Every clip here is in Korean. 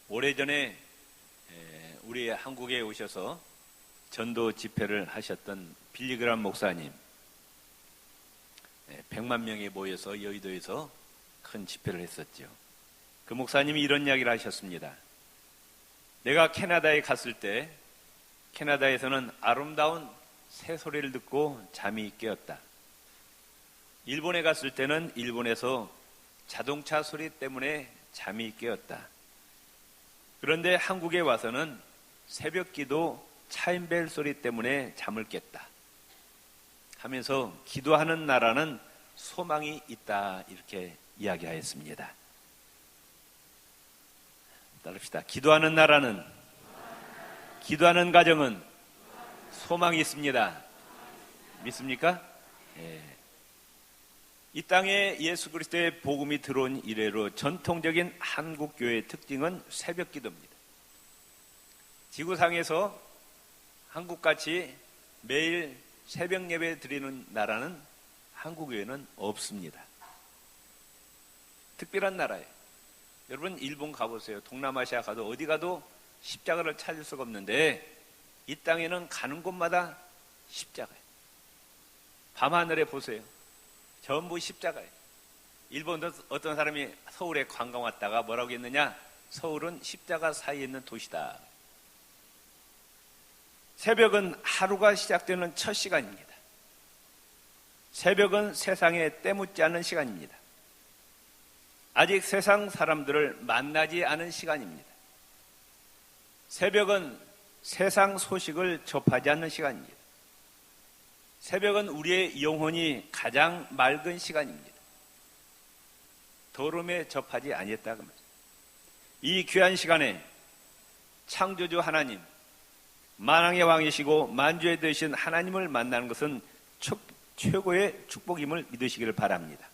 오래전에 우리 한국에 오셔서 전도 집회를 하셨던 빌리그람 목사님, 100만 명이 모여서 여의도에서 큰 집회를 했었죠. 그 목사님이 이런 이야기를 하셨습니다. 내가 캐나다에 갔을 때 캐나다에서는 아름다운 새소리를 듣고 잠이 깨었다. 일본에 갔을 때는 일본에서 자동차 소리 때문에 잠이 깨었다. 그런데 한국에 와서는 새벽 기도 차인벨 소리 때문에 잠을 깼다 하면서 기도하는 나라는 소망이 있다, 이렇게 이야기하였습니다. 따릅시다. 기도하는 나라는, 기도하는 가정은 소망이 있습니다. 믿습니까? 이 땅에 예수 그리스도의 복음이 들어온 이래로 전통적인 한국 교회의 특징은 새벽 기도입니다. 지구상에서 한국같이 매일 새벽 예배 드리는 나라는 한국 외에는 없습니다. 특별한 나라예요. 여러분 일본 가보세요. 동남아시아 가도 어디 가도 십자가를 찾을 수가 없는데 이 땅에는 가는 곳마다 십자가예요. 밤하늘에 보세요. 전부 십자가예요. 일본도 어떤 사람이 서울에 관광 왔다가 뭐라고 했느냐? 서울은 십자가 사이에 있는 도시다. 새벽은 하루가 시작되는 첫 시간입니다. 새벽은 세상에 때묻지 않은 시간입니다. 아직 세상 사람들을 만나지 않은 시간입니다. 새벽은 세상 소식을 접하지 않는 시간입니다. 새벽은 우리의 영혼이 가장 맑은 시간입니다. 더러움에 접하지 아니했다고 말합니다. 이 귀한 시간에 창조주 하나님, 만왕의 왕이시고 만주에 되신 하나님을 만나는 것은 최고의 축복임을 믿으시기를 바랍니다.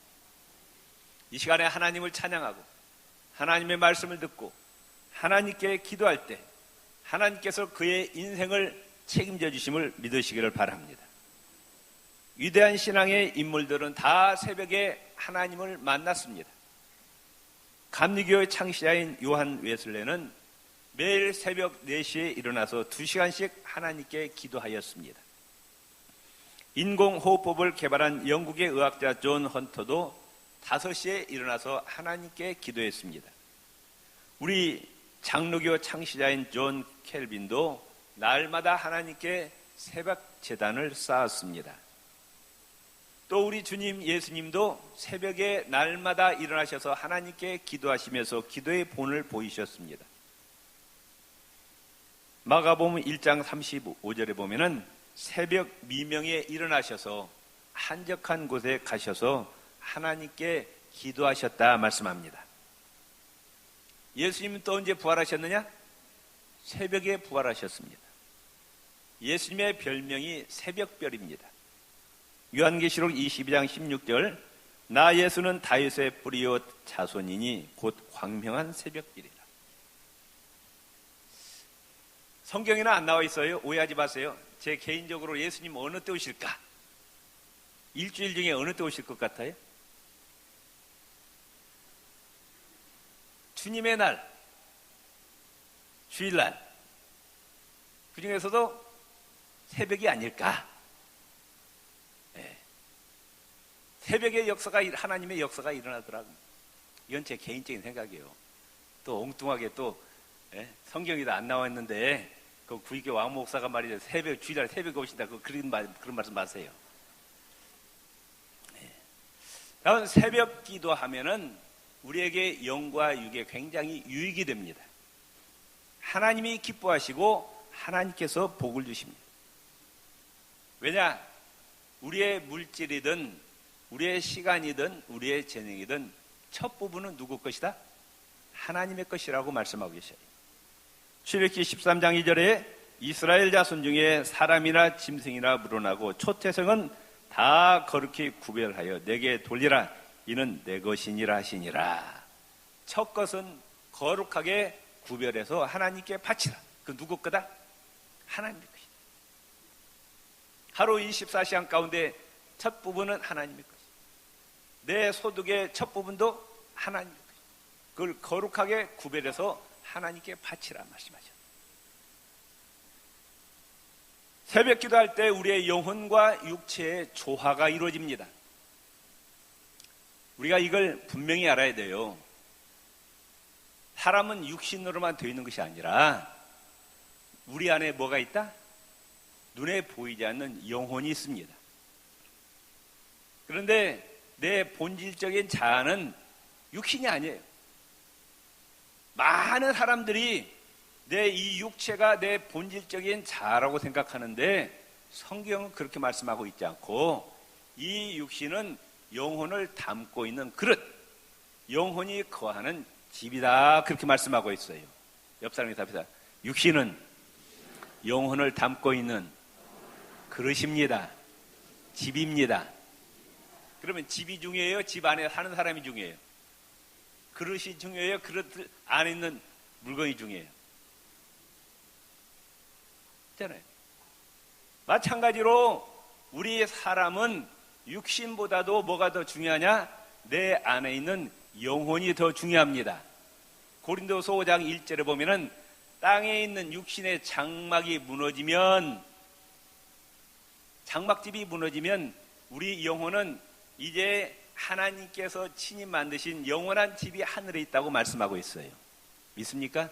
이 시간에 하나님을 찬양하고 하나님의 말씀을 듣고 하나님께 기도할 때 하나님께서 그의 인생을 책임져 주심을 믿으시기를 바랍니다. 위대한 신앙의 인물들은 다 새벽에 하나님을 만났습니다. 감리교의 창시자인 요한 웨슬레는 매일 새벽 4시에 일어나서 2시간씩 하나님께 기도하였습니다. 인공호흡법을 개발한 영국의 의학자 존 헌터도 5시에 일어나서 하나님께 기도했습니다. 우리 장로교 창시자인 존 켈빈도 날마다 하나님께 새벽 제단을 쌓았습니다. 또 우리 주님 예수님도 새벽에 날마다 일어나셔서 하나님께 기도하시면서 기도의 본을 보이셨습니다. 마가복음 1장 35절에 보면은 새벽 미명에 일어나셔서 한적한 곳에 가셔서 하나님께 기도하셨다 말씀합니다. 예수님은 또 언제 부활하셨느냐? 새벽에 부활하셨습니다. 예수님의 별명이 새벽별입니다. 요한계시록 22장 16절, 나 예수는 다윗의 뿌리요 자손이니 곧 광명한 새벽별이라. 성경에는 안 나와 있어요. 오해하지 마세요. 제 개인적으로 예수님 어느 때 오실까? 일주일 중에 어느 때 오실 것 같아요? 주님의 날, 주일날, 그 중에서도 새벽이 아닐까? 네. 새벽의 역사가, 하나님의 역사가 일어나더라고요. 이건 제 개인적인 생각이에요. 또 엉뚱하게 또 성경에도 안 나와 있는데 그 구이교 왕 목사가 말이죠. 새벽, 주일날 새벽에 오신다. 그런 말씀 마세요. 네. 다음 새벽 기도하면은 우리에게 영과 육에 굉장히 유익이 됩니다. 하나님이 기뻐하시고 하나님께서 복을 주십니다. 왜냐? 우리의 물질이든 우리의 시간이든 우리의 재능이든 첫 부분은 누구 것이다? 하나님의 것이라고 말씀하고 계셔요. 출애굽기 13장 2절에 이스라엘 자손 중에 사람이나 짐승이나 물어나고 초태생은 다 거룩히 구별하여 내게 돌리라. 이는 내 것이니라 하시니라. 첫 것은 거룩하게 구별해서 하나님께 바치라. 그 누구 거다? 하나님의 것이다. 하루 24시간 가운데 첫 부분은 하나님의 것이다. 내 소득의 첫 부분도 하나님의 것이다. 그걸 거룩하게 구별해서 하나님께 바치라 말씀하셨다. 새벽 기도할 때 우리의 영혼과 육체의 조화가 이루어집니다. 우리가 이걸 분명히 알아야 돼요. 사람은 육신으로만 되어 있는 것이 아니라 우리 안에 뭐가 있다? 눈에 보이지 않는 영혼이 있습니다. 그런데 내 본질적인 자아는 육신이 아니에요. 많은 사람들이 내 이 육체가 내 본질적인 자아라고 생각하는데 성경은 그렇게 말씀하고 있지 않고 이 육신은 영혼을 담고 있는 그릇, 영혼이 거하는 집이다 그렇게 말씀하고 있어요. 옆 사람이 답이다. 육신은 영혼을 담고 있는 그릇입니다. 집입니다. 그러면 집이 중요해요? 집 안에 사는 사람이 중요해요? 그릇이 중요해요? 그릇 안에 있는 물건이 중요해요? 있잖아요. 마찬가지로 우리 사람은 육신보다도 뭐가 더 중요하냐? 내 안에 있는 영혼이 더 중요합니다. 고린도서 5장 1절에 보면은 땅에 있는 육신의 장막이 무너지면, 장막집이 무너지면 우리 영혼은 이제 하나님께서 친히 만드신 영원한 집이 하늘에 있다고 말씀하고 있어요. 믿습니까?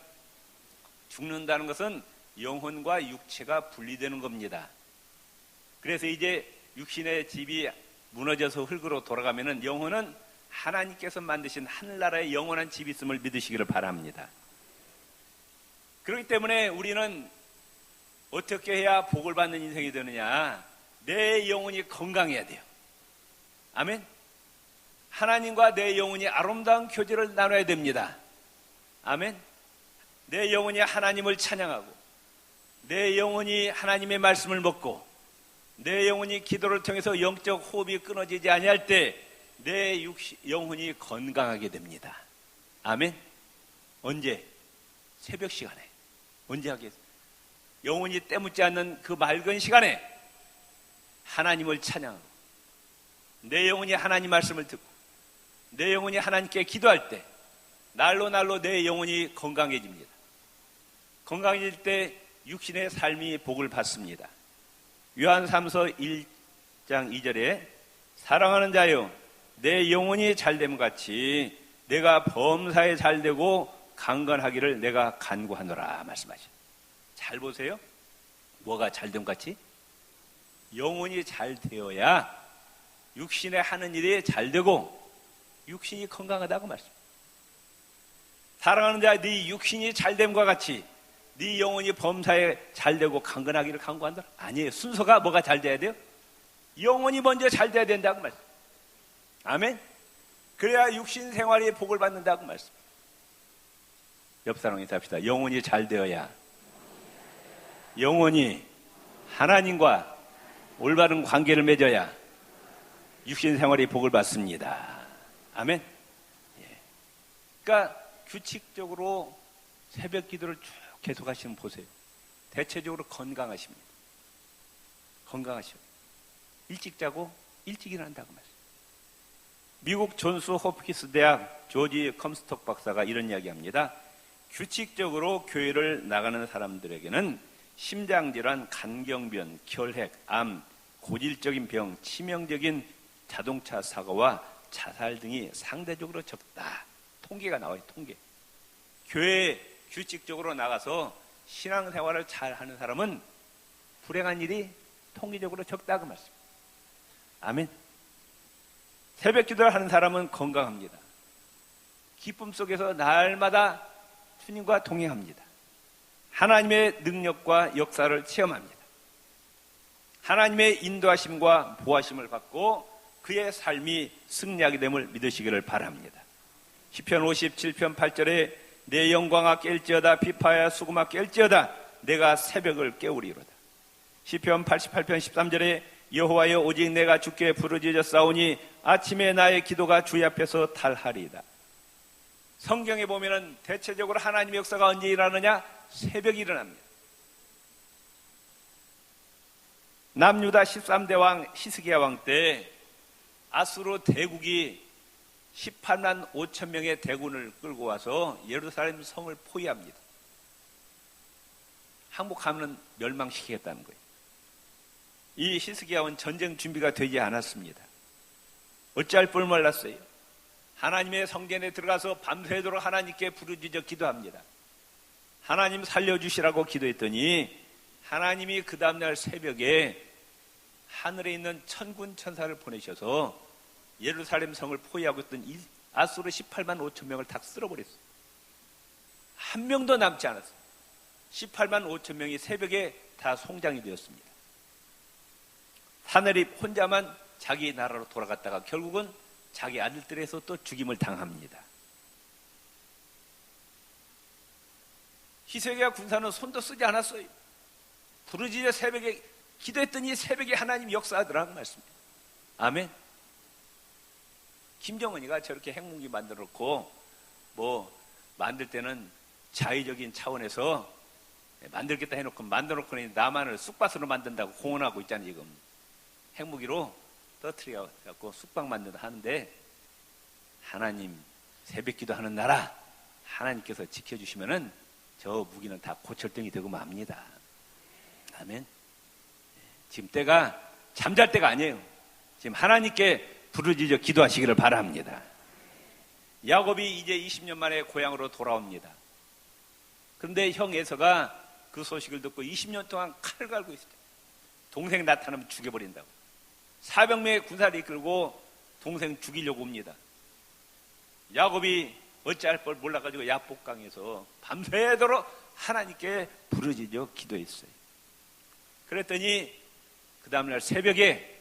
죽는다는 것은 영혼과 육체가 분리되는 겁니다. 그래서 이제 육신의 집이 무너져서 흙으로 돌아가면은 영혼은 하나님께서 만드신 하늘나라의 영원한 집이 있음을 믿으시기를 바랍니다. 그렇기 때문에 우리는 어떻게 해야 복을 받는 인생이 되느냐? 내 영혼이 건강해야 돼요. 아멘. 하나님과 내 영혼이 아름다운 교제를 나눠야 됩니다. 아멘. 내 영혼이 하나님을 찬양하고 내 영혼이 하나님의 말씀을 먹고 내 영혼이 기도를 통해서 영적 호흡이 끊어지지 아니할 때 내 영혼이 건강하게 됩니다. 아멘. 언제? 새벽 시간에. 언제 하겠어요? 영혼이 때묻지 않는 그 맑은 시간에 하나님을 찬양하고 내 영혼이 하나님 말씀을 듣고 내 영혼이 하나님께 기도할 때 날로 내 영혼이 건강해집니다. 건강해질 때 육신의 삶이 복을 받습니다. 요한 3서 1장 2절에 사랑하는 자여 내 영혼이 잘됨 같이 내가 범사에 잘되고 강건하기를 내가 간구하노라 말씀하시죠. 잘 보세요. 뭐가 잘됨 같이? 영혼이 잘 되어야 육신에 하는 일이 잘 되고 육신이 건강하다고 말씀합니다. 사랑하는 자, 네 육신이 잘됨과 같이 네 영혼이 범사에 잘되고 강건하기를 간구한다. 아니에요. 순서가 뭐가 잘 돼야 돼요? 영혼이 먼저 잘 돼야 된다고 말씀. 아멘. 그래야 육신 생활이 복을 받는다고 말씀. 옆 사람이 답시다. 영혼이 잘 되어야 영혼이 하나님과 올바른 관계를 맺어야 육신 생활이 복을 받습니다. 아멘. 예. 그러니까 규칙적으로 새벽 기도를 쭉 계속하시면 보세요. 대체적으로 건강하십니다. 건강하시고 일찍 자고 일찍 일어난다고 말씀. 미국 존스 호프키스 대학 조지 컴스톡 박사가 이런 이야기합니다. 규칙적으로 교회를 나가는 사람들에게는 심장질환, 간경변, 결핵, 암, 고질적인 병, 치명적인 자동차 사고와 자살 등이 상대적으로 적다. 통계가 나와요. 통계. 교회에 규칙적으로 나가서 신앙생활을 잘하는 사람은 불행한 일이 통계적으로 적다고 말씀입니다. 아멘. 새벽 기도를 하는 사람은 건강합니다. 기쁨 속에서 날마다 주님과 동행합니다. 하나님의 능력과 역사를 체험합니다. 하나님의 인도하심과 보호하심을 받고 그의 삶이 승리하게 됨을 믿으시기를 바랍니다. 시편 57편 8절에 내 영광아 깰지어다 비파야 수금아 깰지어다 내가 새벽을 깨우리로다. 시편 88편 13절에 여호와여 오직 내가 주께 부르짖었사오니 아침에 나의 기도가 주의 앞에서 달하리이다. 성경에 보면은 대체적으로 하나님의 역사가 언제 일어나느냐? 새벽에 일어납니다. 남유다 13대 왕 히스기야 왕 때 아수르 대국이 18만 5천 명의 대군을 끌고 와서 예루살렘 성을 포위합니다. 항복하면 멸망시키겠다는 거예요. 이 히스기야는 전쟁 준비가 되지 않았습니다. 어찌할 뻔 몰랐어요. 하나님의 성전에 들어가서 밤새도록 하나님께 부르짖어 기도합니다. 하나님 살려주시라고 기도했더니 하나님이 그 다음날 새벽에 하늘에 있는 천군 천사를 보내셔서 예루살렘 성을 포위하고 있던 아수르 18만 5천 명을 다 쓸어버렸어요. 한 명도 남지 않았어요. 18만 5천 명이 새벽에 다 송장이 되었습니다. 사내립 혼자만 자기 나라로 돌아갔다가 결국은 자기 아들들에서 또 죽임을 당합니다. 히스기야 군사는 손도 쓰지 않았어요. 부르짖어 새벽에 기도했더니 새벽에 하나님 역사하더라는 말씀입니다. 아멘. 김정은이가 저렇게 핵무기 만들어 놓고 만들 때는 자의적인 차원에서 만들겠다 해놓고 만들어 놓고 남한을 쑥밭으로 만든다고 공언하고 있잖아요. 지금 핵무기로 터뜨려 갖고 쑥밭 만든다 하는데, 하나님 새벽기도 하는 나라 하나님께서 지켜주시면은 저 무기는 다 고철등이 되고 맙니다. 아멘. 지금 때가 잠잘 때가 아니에요. 지금 하나님께 부르짖어 기도하시기를 바랍니다. 야곱이 이제 20년 만에 고향으로 돌아옵니다. 그런데 형 에서가 그 소식을 듣고 20년 동안 칼을 갈고 있어요. 동생 나타나면 죽여버린다고. 400명의 군사를 이끌고 동생 죽이려고 옵니다. 야곱이 어찌할 걸 몰라가지고 야복강에서 밤새도록 하나님께 부르짖어 기도했어요. 그랬더니 그 다음날 새벽에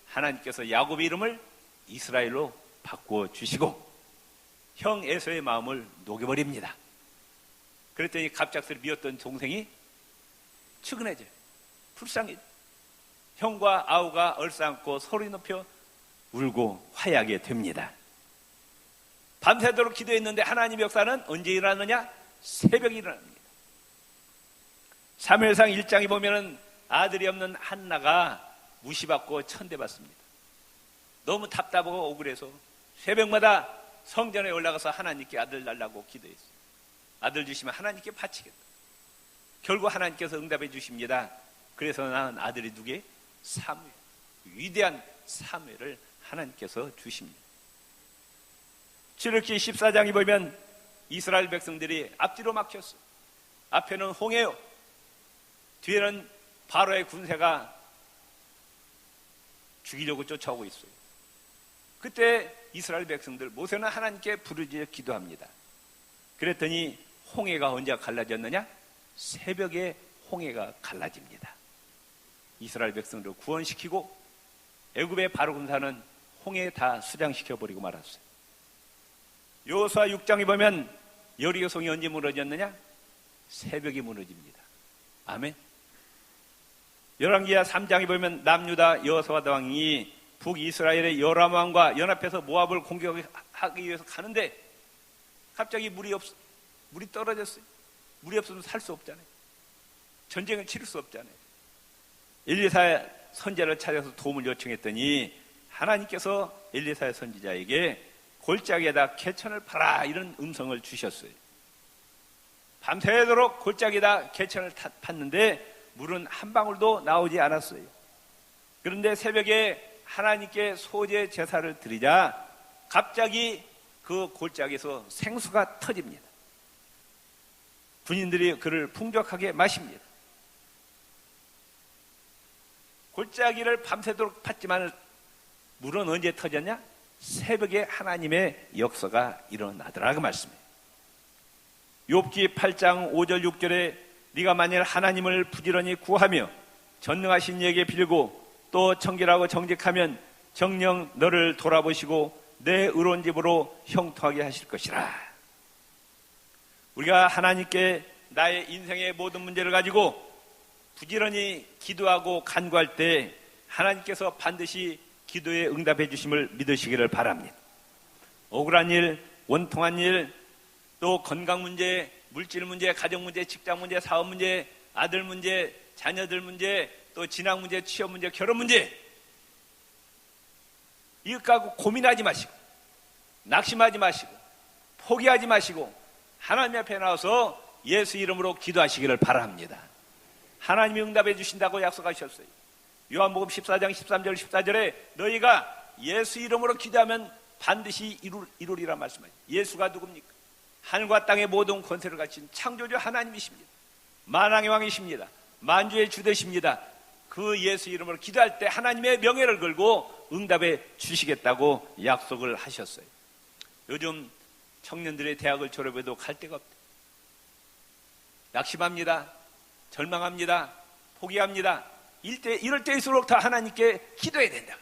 하나님께서 야곱의 이름을 이스라엘로 바꾸어 주시고 형 에서의 마음을 녹여버립니다. 그랬더니 갑작스레 미웠던 동생이 측은해져요. 불쌍해져요. 형과 아우가 얼싸안고 소리 높여 울고 화해하게 됩니다. 밤새도록 기도했는데 하나님의 역사는 언제 일어나느냐? 새벽에 일어납니다. 사무엘상 1장에 보면은 아들이 없는 한나가 무시받고 천대받습니다. 너무 답답하고 억울해서 새벽마다 성전에 올라가서 하나님께 아들 달라고 기도했어요. 아들 주시면 하나님께 바치겠다. 결국 하나님께서 응답해 주십니다. 그래서 낳은 아들이 누구예요? 사무엘. 위대한 사무엘을 하나님께서 주십니다. 출애굽기 14장에 보면 이스라엘 백성들이 앞뒤로 막혔어요. 앞에는 홍해요. 뒤에는 바로의 군세가 죽이려고 쫓아오고 있어요. 그때 이스라엘 백성들 모세는 하나님께 부르짖어 기도합니다. 그랬더니 홍해가 언제 갈라졌느냐? 새벽에 홍해가 갈라집니다. 이스라엘 백성들을 구원시키고 애굽의 바로 군사는 홍해에 다 수장시켜버리고 말았어요. 여호수아 6장에 보면 여리고성이 언제 무너졌느냐? 새벽에 무너집니다. 아멘. 열왕기하 3장에 보면 남유다 여호수아 왕이 북이스라엘의 요람 왕과 연합해서 모압을 공격하기 위해서 가는데 갑자기 물이 떨어졌어요. 물이 없으면 살 수 없잖아요. 전쟁을 치를 수 없잖아요. 엘리사 선지자를 찾아서 도움을 요청했더니 하나님께서 엘리사 선지자에게 골짜기에다 개천을 파라 이런 음성을 주셨어요. 밤새도록 골짜기에다 개천을 팠는데 물은 한 방울도 나오지 않았어요. 그런데 새벽에 하나님께 소제 제사를 드리자 갑자기 그 골짜기에서 생수가 터집니다. 군인들이 그를 풍족하게 마십니다. 골짜기를 밤새도록 팠지만 물은 언제 터졌냐? 새벽에 하나님의 역사가 일어나더라 그 말씀이에요. 욥기 8장 5절 6절에 네가 만일 하나님을 부지런히 구하며 전능하신 이에게 빌고 또 청결하고 정직하면 정녕 너를 돌아보시고 내 의로운 집으로 형통하게 하실 것이라. 우리가 하나님께 나의 인생의 모든 문제를 가지고 부지런히 기도하고 간구할 때 하나님께서 반드시 기도에 응답해 주심을 믿으시기를 바랍니다. 억울한 일, 원통한 일, 또 건강 문제, 물질 문제, 가정 문제, 직장 문제, 사업 문제, 아들 문제, 자녀들 문제, 또 진학 문제, 취업 문제, 결혼 문제, 이것 갖고 고민하지 마시고 낙심하지 마시고 포기하지 마시고 하나님 앞에 나와서 예수 이름으로 기도하시기를 바랍니다. 하나님이 응답해 주신다고 약속하셨어요. 요한복음 14장 13절 14절에 너희가 예수 이름으로 기도하면 반드시 이루리라 말씀하셨어요. 예수가 누굽니까? 하늘과 땅의 모든 권세를 가진 창조주 하나님이십니다. 만왕의 왕이십니다. 만주의 주 되십니다. 그 예수 이름으로 기도할 때 하나님의 명예를 걸고 응답해 주시겠다고 약속을 하셨어요. 요즘 청년들의 대학을 졸업해도 갈 데가 없다. 낙심합니다. 절망합니다. 포기합니다. 이럴 때일수록 더 하나님께 기도해야 된다.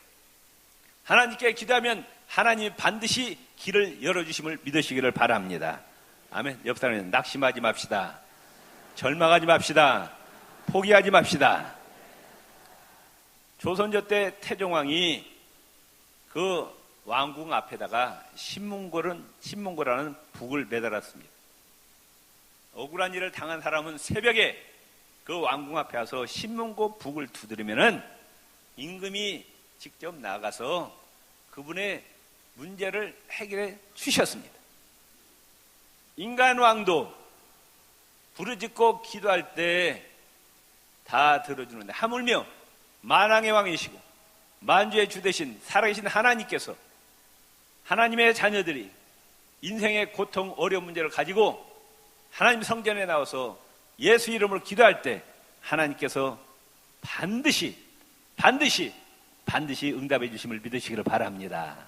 하나님께 기도하면 하나님이 반드시 길을 열어주심을 믿으시기를 바랍니다. 아멘. 옆 사람은 낙심하지 맙시다. 절망하지 맙시다. 포기하지 맙시다. 조선조 때 태종왕이 그 왕궁 앞에다가 신문고라는 북을 매달았습니다. 억울한 일을 당한 사람은 새벽에 그 왕궁 앞에 와서 신문고 북을 두드리면은 임금이 직접 나가서 그분의 문제를 해결해 주셨습니다. 인간 왕도 부르짖고 기도할 때 다 들어주는데 하물며 만왕의 왕이시고 만주의 주 되신 살아계신 하나님께서 하나님의 자녀들이 인생의 고통, 어려운 문제를 가지고 하나님 성전에 나와서 예수 이름으로 기도할 때 하나님께서 반드시 응답해 주심을 믿으시기를 바랍니다.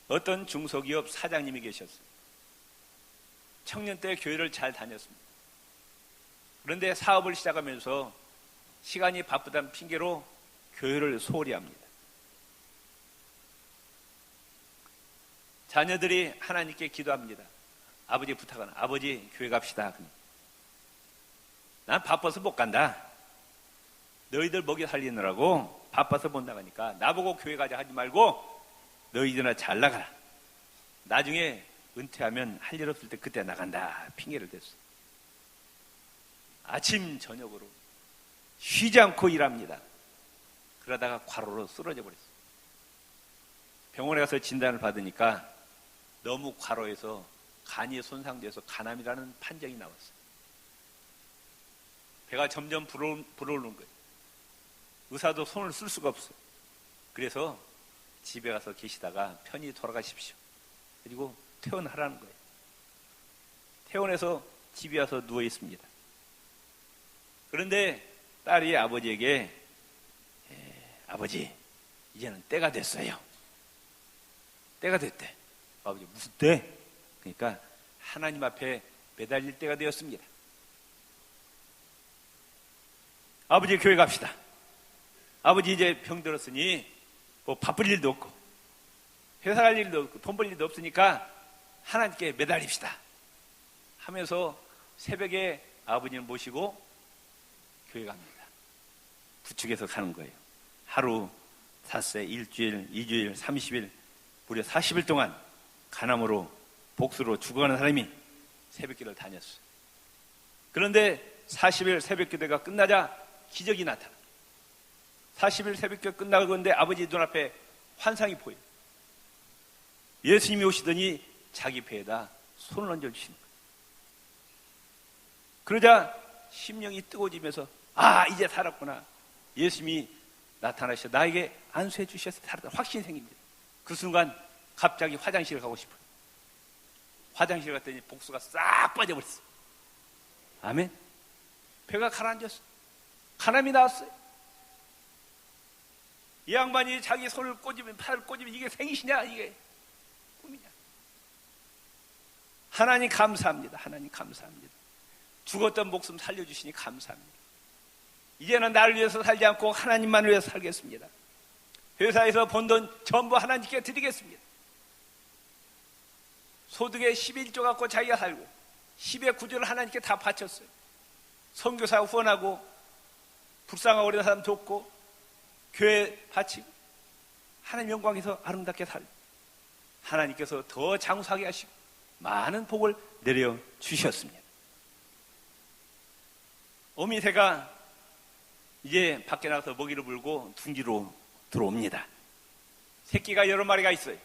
어떤 중소기업 사장님이 계셨어요. 청년 때 교회를 잘 다녔습니다. 그런데 사업을 시작하면서 시간이 바쁘다는 핑계로 교회를 소홀히 합니다. 자녀들이 하나님께 기도합니다. 아버지 부탁하는 아버지 교회 갑시다. 난 바빠서 못 간다. 너희들 먹여 살리느라고 바빠서 못 나가니까 나보고 교회 가자 하지 말고 너희들이나 잘 나가라. 나중에 은퇴하면 할 일 없을 때 그때 나간다. 핑계를 댔어. 아침 저녁으로 쉬지 않고 일합니다. 그러다가 과로로 쓰러져 버렸어요. 병원에 가서 진단을 받으니까 너무 과로해서 간이 손상돼서 간암이라는 판정이 나왔어요. 배가 점점 불어오르는 거예요. 의사도 손을 쓸 수가 없어요. 그래서 집에 가서 계시다가 편히 돌아가십시오. 그리고 퇴원하라는 거예요. 퇴원해서 집에 와서 누워 있습니다. 그런데 딸이 아버지에게 아버지 이제는 때가 됐어요. 때가 됐대. 아버지 무슨 때? 그러니까 하나님 앞에 매달릴 때가 되었습니다. 아버지 교회 갑시다. 아버지 이제 병들었으니 뭐 바쁠 일도 없고 회사 갈 일도 없고 돈 벌 일도 없으니까 하나님께 매달립시다 하면서 새벽에 아버지를 모시고 교회 갑니다. 구축해서 가는 거예요. 하루, 닷새, 일주일, 2주일, 30일 무려 40일 동안 간암으로 복수로 죽어가는 사람이 새벽기도를 다녔어요. 그런데 40일 새벽기도가 끝나자 기적이 나타나. 40일 새벽기도 끝나고 그런데 아버지 눈앞에 환상이 보여요. 예수님이 오시더니 자기 배에다 손을 얹어주시는 거예요. 그러자 심령이 뜨거워지면서 이제 살았구나. 예수님이 나타나셔서 나에게 안수해 주셔서 살았다. 확신이 생깁니다. 그 순간 갑자기 화장실을 가고 싶어요. 화장실 갔더니 복수가 싹 빠져버렸어요. 아멘. 배가 가라앉았어요. 간암이 나왔어요. 이 양반이 자기 손을 꼬집으면 팔을 꼬집으면 이게 생이시냐 이게 꿈이냐. 하나님 감사합니다. 하나님 감사합니다. 죽었던 목숨 살려주시니 감사합니다. 이제는 나를 위해서 살지 않고 하나님만을 위해서 살겠습니다. 회사에서 번 돈 전부 하나님께 드리겠습니다. 소득의 11조 갖고 자기가 살고 10의 9조를 하나님께 다 바쳤어요. 선교사 후원하고 불쌍하고 어려운 사람 돕고 교회 바치고 하나님 영광에서 아름답게 살고 하나님께서 더 장수하게 하시고 많은 복을 내려주셨습니다. 어미새가 이제 밖에 나가서 먹이를 물고 둥지로 들어옵니다. 새끼가 여러 마리가 있어요.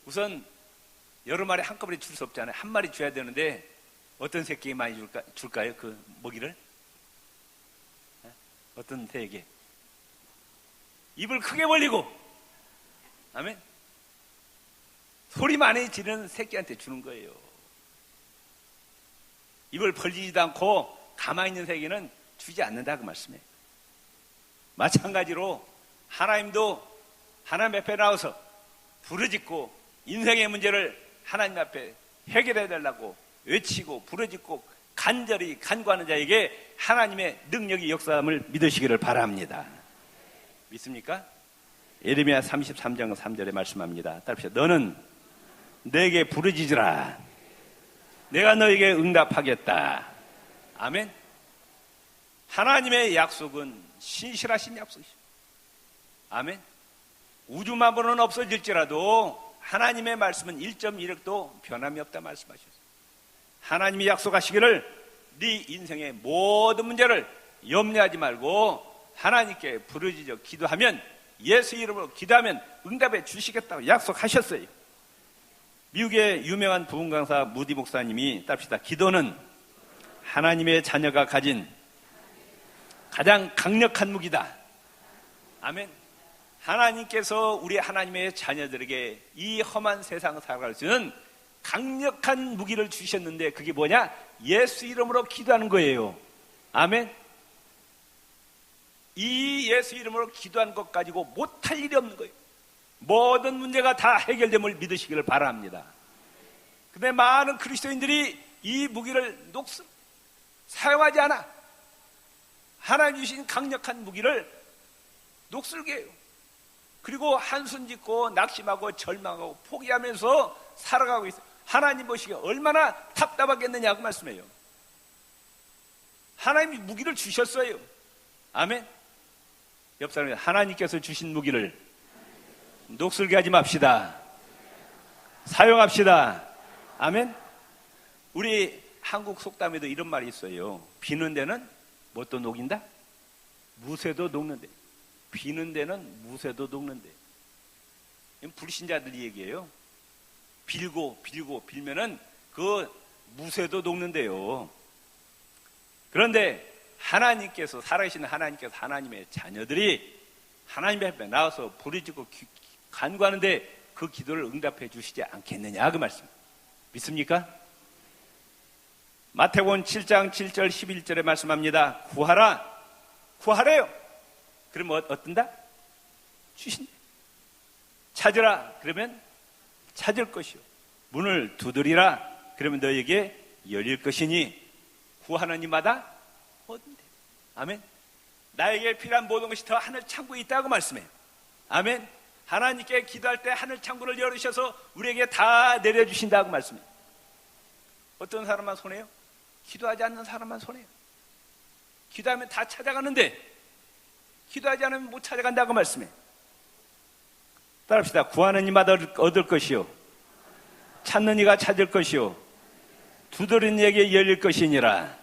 우선 여러 마리 한꺼번에 줄 수 없잖아요. 한 마리 줘야 되는데 어떤 새끼에 많이 줄까요? 그 먹이를? 어떤 새에게? 입을 크게 벌리고, 아멘. 소리 많이 지르는 새끼한테 주는 거예요. 입을 벌리지도 않고 가만히 있는 새끼는 주지 않는다 그 말씀이에요. 마찬가지로 하나님도 하나님 앞에 나와서 부르짖고 인생의 문제를 하나님 앞에 해결해 달라고 외치고 부르짖고 간절히 간구하는 자에게 하나님의 능력이 역사함을 믿으시기를 바랍니다. 믿습니까? 예레미야 33장 3절에 말씀합니다. 따라합시다. 너는 내게 부르짖으라. 내가 너에게 응답하겠다. 아멘. 하나님의 약속은 신실하신 약속이죠. 아멘. 우주 만물은 없어질지라도 하나님의 말씀은 1.1획도 변함이 없다 말씀하셨어요. 하나님이 약속하시기를 네 인생의 모든 문제를 염려하지 말고 하나님께 부르짖어 기도하면, 예수 이름으로 기도하면 응답해 주시겠다고 약속하셨어요. 미국의 유명한 부흥 강사 무디 목사님이 따릅시다. 기도는 하나님의 자녀가 가진 가장 강력한 무기다. 아멘. 하나님께서 우리 하나님의 자녀들에게 이 험한 세상 살아갈 수 있는 강력한 무기를 주셨는데 그게 뭐냐? 예수 이름으로 기도하는 거예요. 아멘. 이 예수 이름으로 기도한 것 가지고 못할 일이 없는 거예요. 모든 문제가 다 해결됨을 믿으시기를 바랍니다. 근데 많은 그리스도인들이 이 무기를 사용하지 않아. 하나님 주신 강력한 무기를 녹슬게 해요. 그리고 한숨 짓고 낙심하고 절망하고 포기하면서 살아가고 있어요. 하나님 보시기에 얼마나 답답하겠느냐고 말씀해요. 하나님이 무기를 주셨어요. 아멘. 옆 사람이 하나님께서 주신 무기를 녹슬게 하지 맙시다. 사용합시다. 아멘. 우리 한국 속담에도 이런 말이 있어요. 비는 데는 뭣도 녹인다? 무쇠도 녹는데. 비는 데는 무쇠도 녹는데. 불신자들 얘기예요. 빌면은 그 무쇠도 녹는데요. 그런데 하나님께서, 살아계신 하나님께서 하나님의 자녀들이 하나님 앞에 나와서 부르짖고 간구하는데 그 기도를 응답해 주시지 않겠느냐 그 말씀. 믿습니까? 마태복음 7장 7절 11절에 말씀합니다. 구하라. 구하래요. 그러면 어떤다? 주신다. 찾으라. 그러면 찾을 것이요. 문을 두드리라. 그러면 너에게 열릴 것이니 구하는 이마다 얻는다. 아멘. 나에게 필요한 모든 것이 더 하늘 창고에 있다고 말씀해요. 아멘. 하나님께 기도할 때 하늘 창고를 열으셔서 우리에게 다 내려주신다고 말씀해요. 어떤 사람만 손해요? 기도하지 않는 사람만 손해요. 기도하면 다 찾아가는데 기도하지 않으면 못 찾아간다고 말씀해요. 따라합시다. 구하는 이마다 얻을 것이요, 찾는 이가 찾을 것이요, 두드리는 이에게 열릴 것이니라.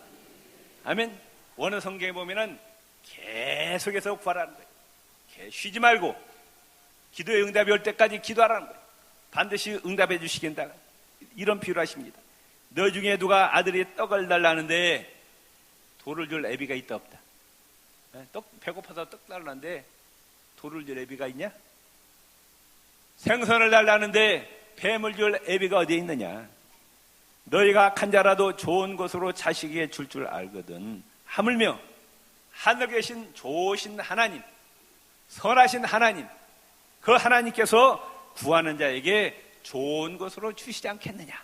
아멘. 원어 성경에 보면은 계속해서 구하라는 거예요. 쉬지 말고 기도의 응답이 올 때까지 기도하라는 거예요. 반드시 응답해 주시겠다. 이런 비유를 하십니다. 너 중에 누가 아들이 떡을 달라는데 돌을 줄 애비가 있다 없다? 배고파서 떡 달라는데 돌을 줄 애비가 있냐? 생선을 달라는데 뱀을 줄 애비가 어디에 있느냐? 너희가 악한 자라도 좋은 것으로 자식에게 줄 알거든. 하물며 하늘에 계신 좋으신 하나님, 선하신 하나님, 그 하나님께서 구하는 자에게 좋은 것으로 주시지 않겠느냐?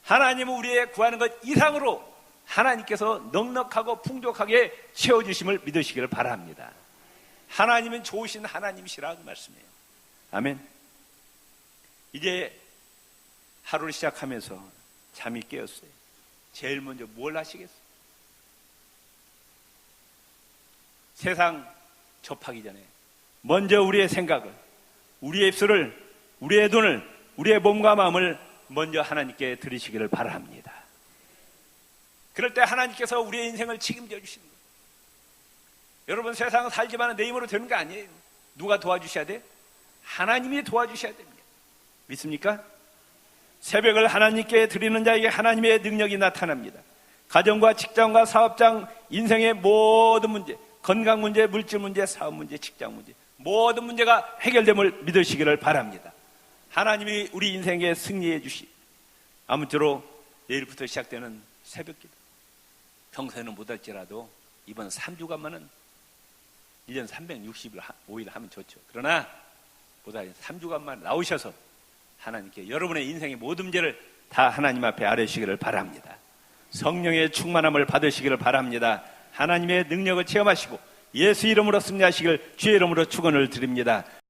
하나님은 우리의 구하는 것 이상으로 하나님께서 넉넉하고 풍족하게 채워주심을 믿으시기를 바랍니다. 하나님은 좋으신 하나님이시라 그 말씀이에요. 아멘. 이제 하루를 시작하면서 잠이 깨었어요. 제일 먼저 뭘 하시겠어요? 세상 접하기 전에 먼저 우리의 생각을, 우리의 입술을, 우리의 눈을, 우리의 몸과 마음을 먼저 하나님께 드리시기를 바랍니다. 그럴 때 하나님께서 우리의 인생을 책임져 주시는 거예요. 여러분, 세상은 살지만 내 힘으로 되는 게 아니에요. 누가 도와주셔야 돼? 하나님이 도와주셔야 됩니다. 믿습니까? 새벽을 하나님께 드리는 자에게 하나님의 능력이 나타납니다. 가정과 직장과 사업장, 인생의 모든 문제, 건강 문제, 물질 문제, 사업 문제, 직장 문제, 모든 문제가 해결됨을 믿으시기를 바랍니다. 하나님이 우리 인생에 승리해 주시. 아무쪼록 내일부터 시작되는 새벽기도, 평소에는 못할지라도 이번 3주간만은 1년 365일 하면 좋죠. 그러나 보다 3주간만 나오셔서 하나님께 여러분의 인생의 모든 문제를 다 하나님 앞에 아뢰시기를 바랍니다. 성령의 충만함을 받으시기를 바랍니다. 하나님의 능력을 체험하시고 예수 이름으로 승리하시길 주의 이름으로 축원을 드립니다.